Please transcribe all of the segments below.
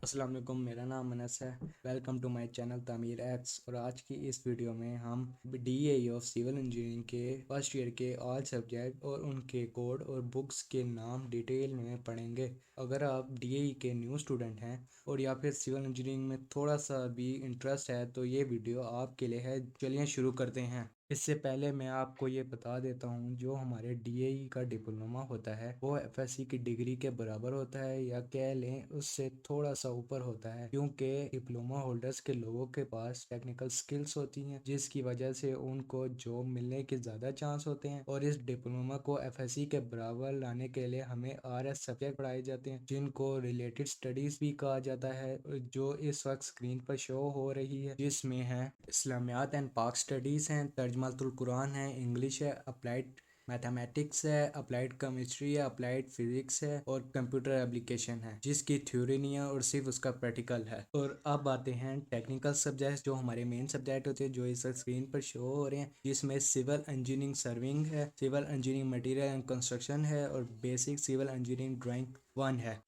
अस्सलाम वालेकुम, मेरा नाम अनस है। वेलकम टू माय चैनल तामीर एक्स। और आज की इस वीडियो में हम DEI ऑफ सिविल इंजीनियरिंग के फर्स्ट ईयर के ऑल सब्जेक्ट और उनके कोड और बुक्स के नाम डिटेल में पढ़ेंगे। अगर आप DEI के न्यू स्टूडेंट हैं और या फिर सिविल इंजीनियरिंग में थोड़ा सा भी इंटरेस्ट है तो ये वीडियो आपके लिए है। चलिए शुरू करते हैं। इससे पहले मैं आपको ये बता देता हूँ, जो हमारे DEI का डिप्लोमा होता है वो FSC की डिग्री के बराबर होता है, या कह लें उससे थोड़ा सा ऊपर होता है, क्योंकि डिप्लोमा होल्डर्स के लोगों के पास टेक्निकल स्किल्स होती हैं जिसकी वजह से उनको जॉब मिलने के ज़्यादा चांस होते हैं। और इस डिप्लोमा को FSC के बराबर लाने के लिए हमें RS सब्जेक्ट पढ़ाए जाते हैं, जिनको रिलेटेड स्टडीज़ भी कहा जाता है, जो इस वक्त स्क्रीन पर शो हो रही है, जिसमें है इस्लामियात एंड पाक स्टडीज़ हैं, तर्जमातुल कुरान है, इंग्लिश है, अप्लाइड मैथमेटिक्स है, अप्लाइड केमिस्ट्री है, अप्लाइड फिजिक्स है और कंप्यूटर एप्लीकेशन है, जिसकी थ्योरी नहीं है और सिर्फ उसका प्रैक्टिकल है। और अब आते हैं टेक्निकल सब्जेक्ट, जो हमारे मेन सब्जेक्ट होते हैं, जो इस स्क्रीन पर शो हो रहे हैं, जिसमें सिविल इंजीनियरिंग सर्विंग है, civil engineering material and construction है और बेसिक सिविल इंजीनियरिंग ड्राइंग 1 है।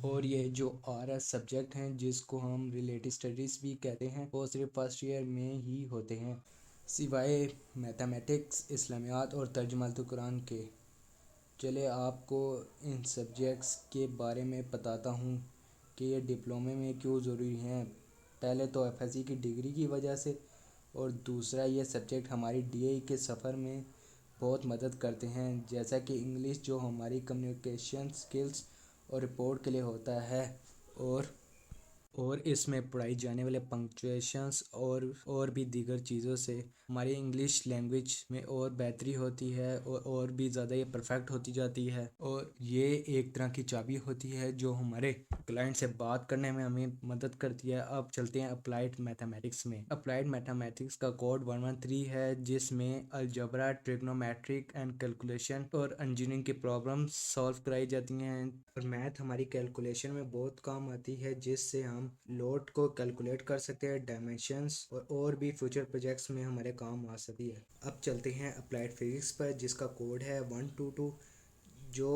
और ये जो RS सब्जेक्ट हैं, जिसको हम रिलेटेड स्टडीज़ भी कहते हैं, वो सिर्फ फर्स्ट ईयर में ही होते हैं, सिवाय मैथमेटिक्स, इस्लामियात और तर्जुमातुल कुरान के। चले आपको इन सब्जेक्ट्स के बारे में बताता हूँ कि ये डिप्लोमे में क्यों ज़रूरी हैं। पहले तो FSC की डिग्री की वजह से, और दूसरा ये सब्जेक्ट हमारी DEI के सफ़र में बहुत मदद करते हैं, जैसा कि इंग्लिश जो हमारी कम्युनिकेशन स्किल्स और रिपोर्ट के लिए होता है, और इसमें पढ़ाई जाने वाले पंक्चुएशंस और भी दीगर चीज़ों से हमारी इंग्लिश लैंग्वेज में और बेहतरी होती है, और भी ज़्यादा ये परफेक्ट होती जाती है। और ये एक तरह की चाबी होती है जो हमारे क्लाइंट से बात करने में हमें मदद करती है। अब चलते हैं अप्लाइड मैथमेटिक्स में। अप्लाइड मैथमेटिक्स का कोड 113 है, जिसमें अलजबरा, ट्रिग्नोमेट्रिक एंड कैलकुलेशन और इंजीनियरिंग की प्रॉब्लम सॉल्व कराई जाती हैं। और मैथ हमारी कैलकुलेशन में बहुत काम आती है, जिससे हम लोड को कैलकुलेट कर सकते हैं, डायमेंशंस और भी फ्यूचर प्रोजेक्ट्स में हमारे काम आ सकती है। अब चलते हैं अप्लाइड फिजिक्स पर, जिसका कोड है 122, जो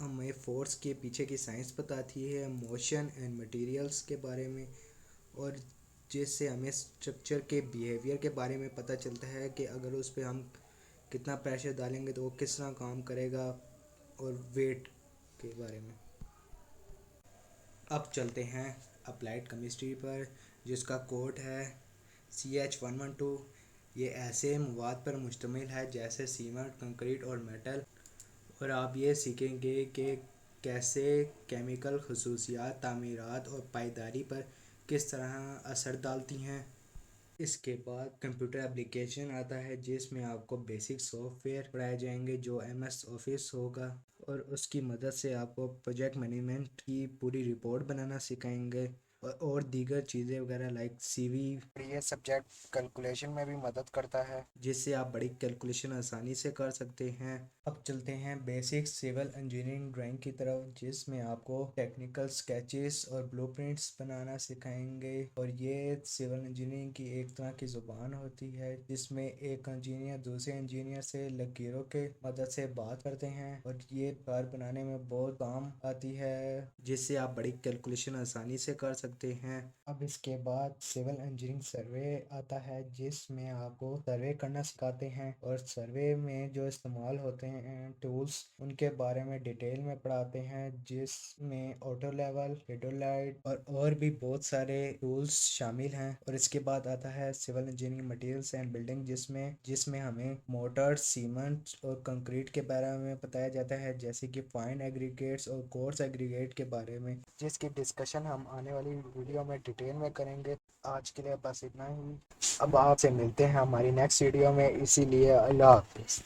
हमें फोर्स के पीछे की साइंस बताती है, मोशन एंड मटेरियल्स के बारे में, और जिससे हमें स्ट्रक्चर के बिहेवियर के बारे में पता चलता है कि अगर उस पर हम कितना प्रेशर डालेंगे तो वो किस तरह काम करेगा, और वेट के बारे में। अब चलते हैं अप्लाइड केमिस्ट्री पर, जिसका कोड है CH112। ये ऐसे मवाद पर मुश्तमिल है जैसे सीमेंट, कंक्रीट और मेटल। और आप ये सीखेंगे कि कैसे केमिकल खसूसियात तामीरात और पायदारी पर किस तरह असर डालती हैं। इसके बाद कंप्यूटर एप्लीकेशन आता है, जिसमें आपको बेसिक सॉफ्टवेयर पढ़ाए जाएंगे जो MS ऑफिस होगा, और उसकी मदद से आपको प्रोजेक्ट मैनेजमेंट की पूरी रिपोर्ट बनाना सिखाएंगे, और दीगर चीज़ें वगैरह लाइक CV। ये सब्जेक्ट कैलकुलेशन में भी मदद करता है, जिससे आप बड़ी कैलकुलेशन आसानी से कर सकते हैं। अब चलते हैं बेसिक सिविल इंजीनियरिंग ड्राइंग की तरफ, जिसमें आपको टेक्निकल स्केचेस और ब्लूप्रिंट्स बनाना सिखाएंगे। और ये सिविल इंजीनियरिंग की एक तरह की ज़ुबान होती है, जिसमें एक इंजीनियर दूसरे इंजीनियर से लकीरों के मदद से बात करते हैं, और ये कार बनाने में बहुत काम आती है, जिससे आप बड़ी कैलकुलेशन आसानी से कर सकते हैं। अब इसके बाद सिविल इंजीनियरिंग सर्वे आता है, जिसमें आपको सर्वे करना सिखाते हैं, और सर्वे में जो इस्तेमाल होते हैं टूल्स, उनके बारे में डिटेल में पढ़ाते हैं, जिसमें ऑटो लेवल, हेडोलाइट और भी बहुत सारे टूल्स शामिल हैं। और इसके बाद आता है civil engineering materials and building, जिसमें हमें मोटर, सीमेंट और कंक्रीट के बारे में बताया जाता है, जैसे कि फाइन एग्रीगेट्स और कोर्स एग्रीगेट के बारे में, जिसकी डिस्कशन हम आने वाली वीडियो में डिटेल में करेंगे। आज के लिए बस इतना ही। अब आपसे मिलते हैं हमारी नेक्स्ट वीडियो में, इसीलिए अल्लाह हाफिज़।